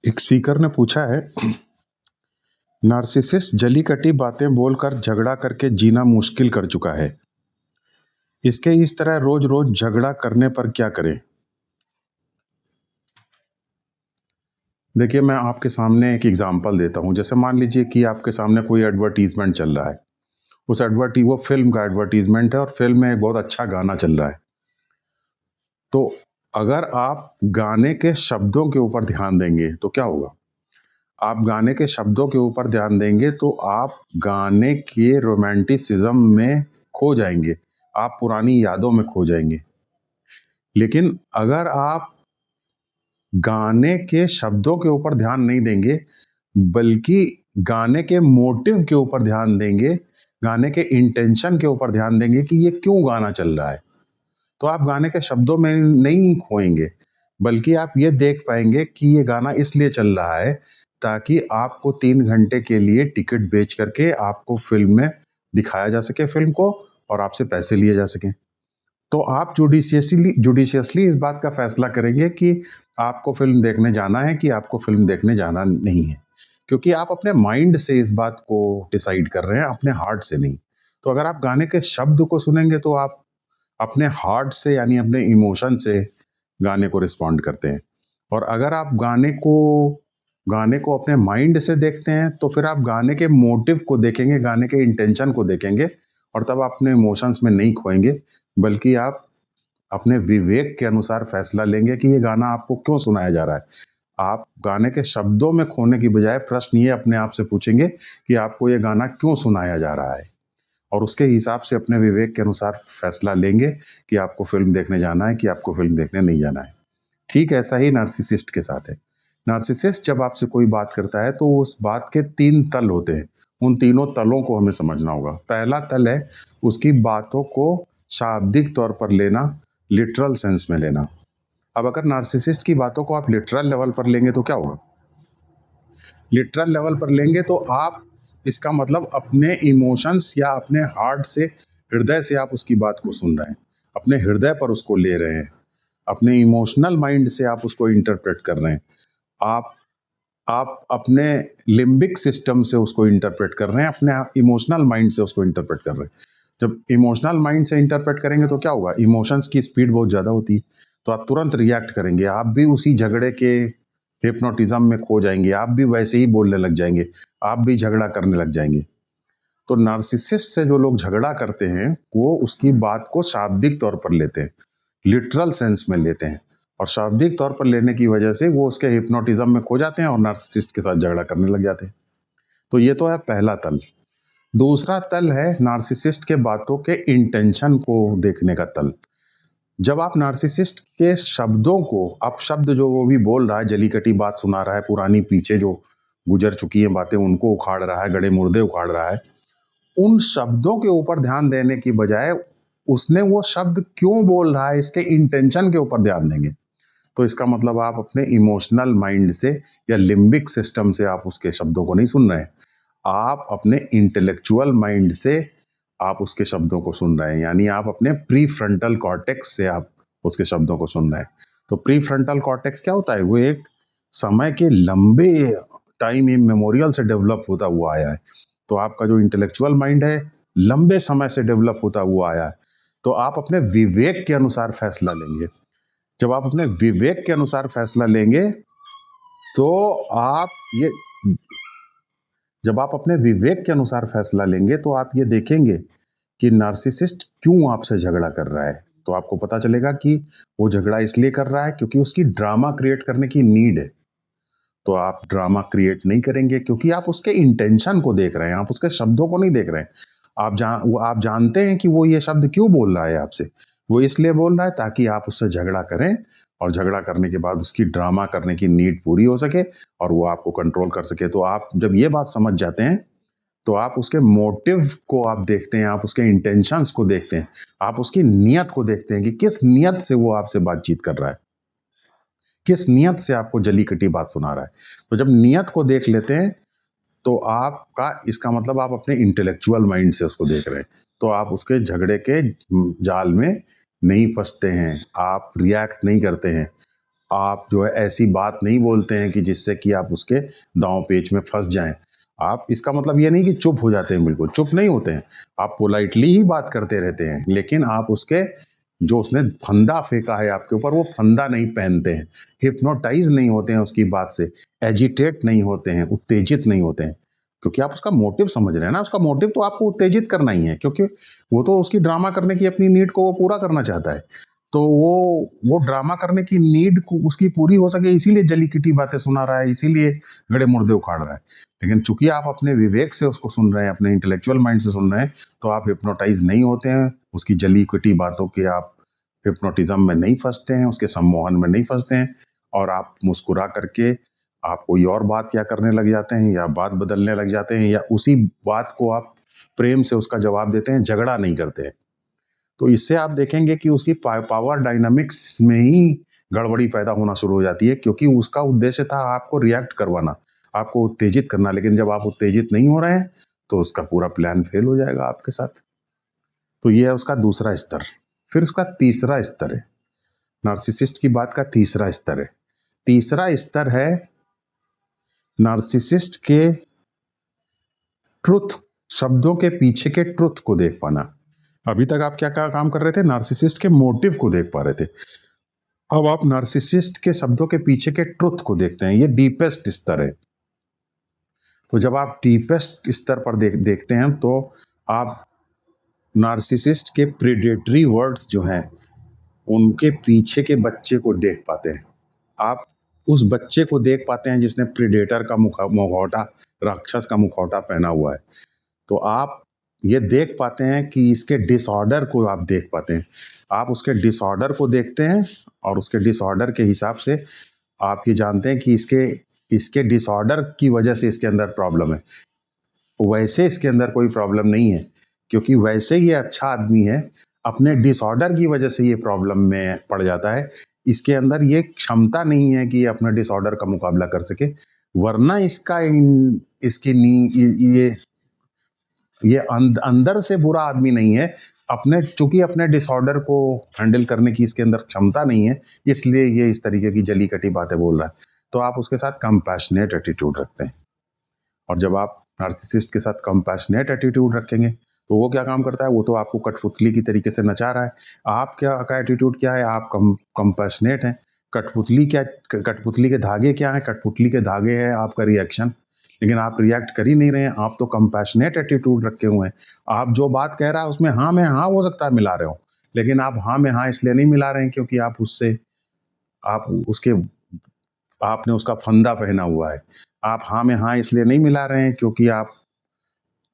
एक सीकर ने पूछा है, नार्सिसिस्ट जली कटी बातें बोलकर झगड़ा करके जीना मुश्किल कर चुका है। इसके इस तरह रोज रोज झगड़ा करने पर क्या करें? देखिए, मैं आपके सामने एक एग्जांपल देता हूँ। जैसे मान लीजिए कि आपके सामने कोई एडवर्टीजमेंट चल रहा है। वो फिल्म का एडवर्टीजमेंट है और फिल्म में एक बहुत अच्छा गाना चल रहा है। तो अगर आप गाने के शब्दों के ऊपर ध्यान देंगे तो क्या होगा? आप गाने के शब्दों के ऊपर ध्यान देंगे तो आप गाने के रोमांटिसिज्म में खो जाएंगे। आप पुरानी यादों में खो जाएंगे। लेकिन अगर आप गाने के शब्दों के ऊपर ध्यान नहीं देंगे, बल्कि गाने के मोटिव के ऊपर ध्यान देंगे, गाने के इंटेंशन के ऊपर ध्यान देंगे कि ये क्यों गाना चल रहा है, तो आप गाने के शब्दों में नहीं खोएंगे, बल्कि आप ये देख पाएंगे कि ये गाना इसलिए चल रहा है ताकि आपको 3 घंटे के लिए टिकट बेच करके आपको फिल्म में दिखाया जा सके फिल्म को, और आपसे पैसे लिए जा सकें। तो आप जुडिशियसली इस बात का फैसला करेंगे कि आपको फिल्म देखने जाना है कि आपको फिल्म देखने जाना नहीं है, क्योंकि आप अपने माइंड से इस बात को डिसाइड कर रहे हैं, अपने हार्ट से नहीं। तो अगर आप गाने के शब्द को सुनेंगे तो आप अपने हार्ट से यानी अपने इमोशन से गाने को रिस्पॉन्ड करते हैं। और अगर आप गाने को अपने माइंड से देखते हैं तो फिर आप गाने के मोटिव को देखेंगे, गाने के इंटेंशन को देखेंगे, और तब अपने इमोशंस में नहीं खोएंगे, बल्कि आप अपने विवेक के अनुसार फैसला लेंगे कि ये गाना आपको क्यों सुनाया जा रहा है। आप गाने के शब्दों में खोने की बजाय प्रश्न ये अपने आप से पूछेंगे कि आपको ये गाना क्यों सुनाया जा रहा है, और उसके हिसाब से अपने विवेक के अनुसार फैसला लेंगे कि आपको फिल्म देखने जाना है कि आपको फिल्म देखने नहीं जाना है। ठीक ऐसा ही नार्सिसिस्ट के साथ है। नार्सिसिस्ट जब आपसे कोई बात करता है तो उस बात के 3 तल होते हैं। उन तीनों तलों को हमें समझना होगा। पहला तल है उसकी बातों को शाब्दिक तौर पर लेना, लिटरल सेंस में लेना। अब अगर नार्सिसिस्ट की बातों को आप लिटरल लेवल पर लेंगे तो क्या होगा? लिटरल लेवल पर लेंगे तो आप इसका मतलब अपने इमोशंस या अपने हार्ट से, हृदय से आप उसकी बात को सुन रहे हैं, अपने हृदय पर उसको ले रहे हैं, अपने इमोशनल माइंड से आप उसको इंटरप्रेट कर रहे हैं। आप आप अपने लिम्बिक सिस्टम से उसको इंटरप्रेट कर रहे हैं, अपने इमोशनल माइंड से उसको इंटरप्रेट कर रहे हैं। जब इमोशनल माइंड से इंटरप्रेट करेंगे तो क्या होगा? इमोशंस की स्पीड बहुत ज़्यादा होती है, तो आप तुरंत रिएक्ट करेंगे। आप भी उसी झगड़े के हिप्नोटिज्म में खो जाएंगे, आप भी वैसे ही बोलने लग जाएंगे, आप भी झगड़ा करने लग जाएंगे। तो नार्सिसिस्ट से जो लोग झगड़ा करते हैं वो उसकी बात को शाब्दिक तौर पर लेते हैं, लिटरल सेंस में लेते हैं, और शाब्दिक तौर पर लेने की वजह से वो उसके हिप्नोटिज्म में खो जाते हैं और नार्सिसिस्ट के साथ झगड़ा करने लग जाते हैं। तो ये तो है पहला तल। दूसरा तल है नार्सिसिस्ट के बातों के इंटेंशन को देखने का तल। जब आप नार्सिसिस्ट के शब्दों को, आप शब्द जो वो भी बोल रहा है, जली कटी बात सुना रहा है, पुरानी पीछे जो गुजर चुकी हैं बातें उनको उखाड़ रहा है, गड़े मुर्दे उखाड़ रहा है, उन शब्दों के ऊपर ध्यान देने की बजाय उसने वो शब्द क्यों बोल रहा है इसके इंटेंशन के ऊपर ध्यान देंगे। तो इसका मतलब आप अपने इमोशनल माइंड से या लिम्बिक सिस्टम से आप उसके शब्दों को नहीं सुन रहे हैं, आप अपने इंटेलेक्चुअल माइंड से आप उसके शब्दों को सुन रहे हैं, यानी आप अपने प्री फ्रंटल कॉर्टेक्स से आप उसके शब्दों को सुन रहे हैं। तो प्री फ्रंटल कॉर्टेक्स क्या होता है? वो एक समय के लंबे टाइम इमेमोरियल से डेवलप होता हुआ आया है। तो आपका जो इंटेलेक्चुअल माइंड है लंबे समय से डेवलप होता हुआ आया है। तो आप अपने विवेक के अनुसार फैसला लेंगे। जब आप अपने विवेक के अनुसार फैसला लेंगे तो आप ये जब आप अपने विवेक के अनुसार फैसला लेंगे तो आप ये देखेंगे कि नार्सिसिस्ट क्यों आपसे झगड़ा कर रहा है। तो आपको पता चलेगा कि वो झगड़ा इसलिए कर रहा है क्योंकि उसकी ड्रामा क्रिएट करने की नीड है। तो आप ड्रामा क्रिएट नहीं करेंगे क्योंकि आप उसके इंटेंशन को देख रहे हैं, आप उसके शब्दों को नहीं देख रहे हैं। आप जानते हैं कि वो ये शब्द क्यों बोल रहा है आपसे। वो इसलिए बोल रहा है ताकि आप उससे झगड़ा करें, और झगड़ा करने के बाद उसकी ड्रामा करने की नीड पूरी हो सके और वो आपको कंट्रोल कर सके। तो आप जब ये बात समझ जाते हैं तो आप उसके मोटिव को आप देखते हैं, आप उसके इंटेंशंस को देखते हैं, आप उसकी नीयत को देखते हैं कि किस नीयत से वो आपसे बातचीत कर रहा है, किस नियत से आपको जली कटी बात सुना रहा है। तो जब नियत को देख लेते हैं तो आपका, इसका मतलब आप अपने इंटेलेक्चुअल माइंड से उसको देख रहे हैं, तो आप उसके झगड़े के जाल में नहीं फंसते हैं, आप रिएक्ट नहीं करते हैं, आप जो है ऐसी बात नहीं बोलते हैं कि जिससे कि आप उसके दांव पेच में फंस जाएं। आप, इसका मतलब ये नहीं कि चुप हो जाते हैं, बिल्कुल चुप नहीं होते हैं, आप पोलाइटली ही बात करते रहते हैं, लेकिन आप उसके जो उसने फंदा फेंका है आपके ऊपर वो फंदा नहीं पहनते हैं, हिप्नोटाइज नहीं होते हैं उसकी बात से, एजिटेट नहीं होते हैं, उत्तेजित नहीं होते हैं, क्योंकि आप उसका मोटिव समझ रहे हैं ना। उसका मोटिव तो आपको उत्तेजित करना ही है, क्योंकि वो तो उसकी ड्रामा करने की अपनी नीड को वो पूरा करना चाहता है। तो वो ड्रामा करने की नीड को उसकी पूरी हो सके, इसीलिए जली किटी बातें सुना रहा है, इसीलिए गड़े मुर्दे उखाड़ रहा है। लेकिन चूंकि आप अपने विवेक से उसको सुन रहे हैं, अपने इंटेलेक्चुअल माइंड से सुन रहे हैं, तो आप हिप्नोटाइज नहीं होते हैं, उसकी जली किटी बातों के आप हिप्नोटिज्म में नहीं फंसते हैं, उसके सम्मोहन में नहीं फंसते हैं, और आप मुस्कुरा करके आप कोई और बात या करने लग जाते हैं, या बात बदलने लग जाते हैं, या उसी बात को आप प्रेम से उसका जवाब देते हैं, झगड़ा नहीं करते हैं। तो इससे आप देखेंगे कि उसकी पावर डायनामिक्स में ही गड़बड़ी पैदा होना शुरू हो जाती है, क्योंकि उसका उद्देश्य था आपको रिएक्ट करवाना, आपको उत्तेजित करना। लेकिन जब आप उत्तेजित नहीं हो रहे हैं तो उसका पूरा प्लान फेल हो जाएगा आपके साथ। तो ये है उसका दूसरा स्तर। फिर उसका तीसरा स्तर है, नार्सिसिस्ट की बात का तीसरा स्तर है। तीसरा स्तर है नार्सिसिस्ट के ट्रुथ, शब्दों के पीछे के ट्रुथ को देख पाना। अभी तक आप क्या क्या काम कर रहे थे, नार्सिसिस्ट के मोटिव को देख पा रहे थे। अब आप नार्सिसिस्ट के शब्दों के पीछे के ट्रुथ को देखते हैं, ये डीपेस्ट स्तर है। तो जब आप डीपेस्ट स्तर पर देखते हैं तो आप नार्सिसिस्ट के प्रेडेटरी वर्ड्स जो हैं उनके पीछे के बच्चे को देख पाते हैं। आप उस बच्चे को देख पाते हैं जिसने प्रेडेटर का मुखौटा, राक्षस का मुखौटा पहना हुआ है। तो आप ये देख पाते हैं कि इसके डिसऑर्डर को आप देख पाते हैं। आप उसके डिसऑर्डर को देखते हैं और उसके डिसऑर्डर के हिसाब से आप ये जानते हैं कि इसके डिसऑर्डर की वजह से इसके अंदर प्रॉब्लम है। वैसे इसके अंदर कोई प्रॉब्लम नहीं है, क्योंकि वैसे ये अच्छा आदमी है, अपने डिसऑर्डर की वजह से ये प्रॉब्लम में पड़ जाता है। इसके अंदर ये क्षमता नहीं है कि ये अपने डिसऑर्डर का मुकाबला कर सके, वरना इसका इसकी ये अंदर से बुरा आदमी नहीं है, चूंकि अपने डिसऑर्डर को हैंडल करने की इसके अंदर क्षमता नहीं है, इसलिए ये इस तरीके की जली कटी बातें बोल रहा है। तो आप उसके साथ कंपैशनेट एटीट्यूड रखते हैं, और जब आप नार्सिसिस्ट के साथ कंपैशनेट एटीट्यूड रखेंगे तो वो क्या काम करता है, वो तो आपको कठपुतली की तरीके से नचा रहा है। आप क्या का एटीट्यूड क्या है, आप कंपैशनेट हैं। कठपुतली के धागे क्या है, कठपुतली के धागे है आपका रिएक्शन, लेकिन आप रिएक्ट कर ही नहीं रहे हैं, आप तो कंपैशनेट एटीट्यूड रखे हुए हैं। आप जो बात कह रहा है उसमें हाँ में हाँ हो सकता है मिला रहे हो, लेकिन आप हाँ में हाँ इसलिए नहीं मिला रहे हैं क्योंकि आपने उसका फंदा पहना हुआ है। आप हाँ में हाँ इसलिए नहीं मिला रहे हैं क्योंकि आप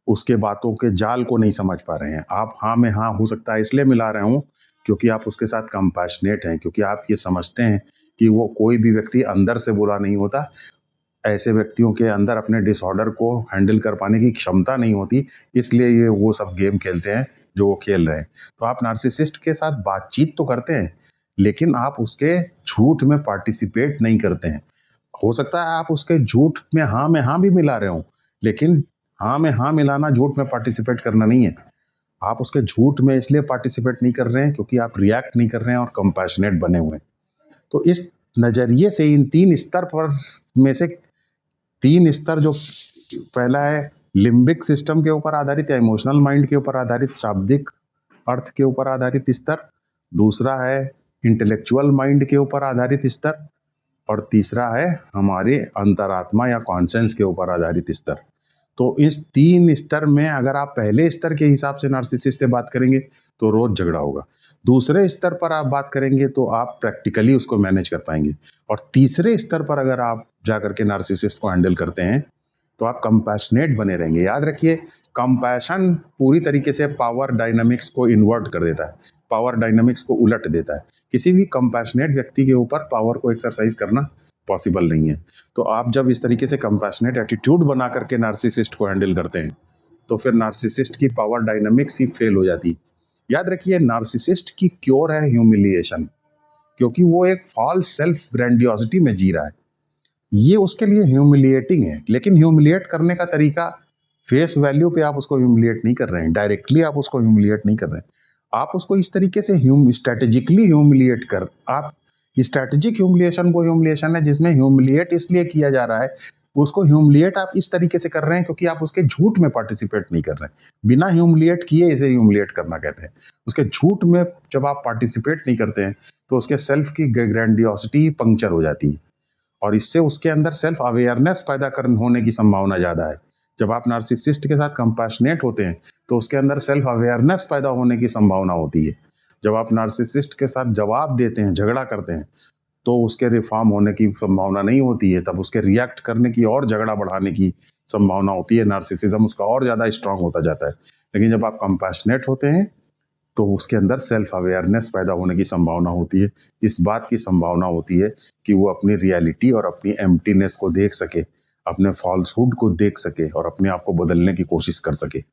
उसके बातों के जाल को नहीं समझ पा रहे हैं। आप हाँ में हाँ हो सकता है इसलिए मिला रहे हो क्योंकि आप उसके साथ कंपैशनेट हैं, क्योंकि आप ये समझते हैं कि वो कोई भी व्यक्ति अंदर से बुरा नहीं होता। ऐसे व्यक्तियों के अंदर अपने डिसऑर्डर को हैंडल कर पाने की क्षमता नहीं होती, इसलिए ये वो सब गेम खेलते हैं जो वो खेल रहे हैं। तो आप नार्सिसिस्ट के साथ बातचीत तो करते हैं, लेकिन आप उसके झूठ में पार्टिसिपेट नहीं करते हैं। हो सकता है आप उसके झूठ में हाँ भी मिला रहे हो, लेकिन हाँ में हाँ मिलाना झूठ में पार्टिसिपेट करना नहीं है। आप उसके झूठ में इसलिए पार्टिसिपेट नहीं कर रहे हैं क्योंकि आप रिएक्ट नहीं कर रहे हैं और कंपैशनेट बने हुए हैं। तो इस नज़रिए से इन तीन स्तर पर में से तीन स्तर, जो पहला है लिम्बिक सिस्टम के ऊपर आधारित या इमोशनल माइंड के ऊपर आधारित शाब्दिक अर्थ के ऊपर आधारित स्तर, दूसरा है इंटेलेक्चुअल माइंड के ऊपर आधारित स्तर, और तीसरा है हमारे अंतरात्मा या कॉन्शंस के ऊपर आधारित स्तर। तो इस तीन स्तर में अगर आप पहले स्तर के हिसाब से नार्सिसिस्ट से बात करेंगे तो रोज झगड़ा होगा, दूसरे स्तर पर आप बात करेंगे तो आप प्रैक्टिकली उसको मैनेज कर पाएंगे, और तीसरे स्तर पर अगर आप जाकर के नार्सिसिस्ट को हैंडल करते हैं तो आप कंपैशनेट बने रहेंगे। याद रखिए, कंपैशन पूरी तरीके से पावर डायनामिक्स को इन्वर्ट कर देता है, पावर डायनामिक्स को उलट देता है। किसी भी कंपैशनेट व्यक्ति के ऊपर पावर को एक्सरसाइज करना पॉसिबल नहीं है। तो आप जब इस तरीके से कंपैशनेट एटीट्यूड बना करके नार्सिसिस्ट को हैंडल करते हैं तो फिर नार्सिसिस्ट की पावर डायनामिक्स ही फेल हो जाती है। याद रखिए, नार्सिसिस्ट की क्योर है ह्यूमिलिएशन, क्योंकि वो एक फॉल्स सेल्फ ग्रैंडियोसिटी में जी रहा है। ये उसके लिए ह्यूमिलिएटिंग है, लेकिन ह्यूमिलिएट करने का तरीका फेस वैल्यू पे आप उसको ह्यूमिलिएट नहीं कर रहे हैं, डायरेक्टली आप उसको ह्यूमिलिएट नहीं कर रहे हैं। आप उसको इस तरीके से स्ट्रेटेजिकली ह्यूमिलिएट कर, आप स्ट्रैटेजिक ह्यूमिलिएशन वो ह्यूमिलिएशन है जिसमें ह्यूमिलिएट इसलिए किया जा रहा है, उसको ह्यूमिलिएट आप इस तरीके से कर रहे हैं क्योंकि आप उसके झूठ में पार्टिसिपेट नहीं कर रहे हैं। बिना ह्यूमिलिएट किए इसे ह्यूमिलिएट करना कहते हैं। उसके झूठ में जब आप पार्टिसिपेट नहीं करते हैं तो उसके सेल्फ की ग्रैंडियोसिटी पंक्चर हो जाती है और इससे उसके अंदर सेल्फ अवेयरनेस पैदा करने होने की संभावना ज़्यादा है। जब आप नार्सिसिस्ट के साथ कंपैशनेट होते हैं तो उसके अंदर सेल्फ अवेयरनेस पैदा होने की संभावना होती है। जब आप नार्सिसिस्ट के साथ जवाब देते हैं, झगड़ा करते हैं, तो उसके रिफॉर्म होने की संभावना नहीं होती है, तब उसके रिएक्ट करने की और झगड़ा बढ़ाने की संभावना होती है, नार्सिसिज्म उसका और ज़्यादा स्ट्रांग होता जाता है। लेकिन जब आप कंपैशनेट होते हैं तो उसके अंदर सेल्फ अवेयरनेस पैदा होने की संभावना होती है। इस बात की संभावना होती है कि वो अपनी रियलिटी और अपनी एम्प्टीनेस को देख सके, अपने फॉल्सहुड को देख सके और अपने आप को बदलने की कोशिश कर सके।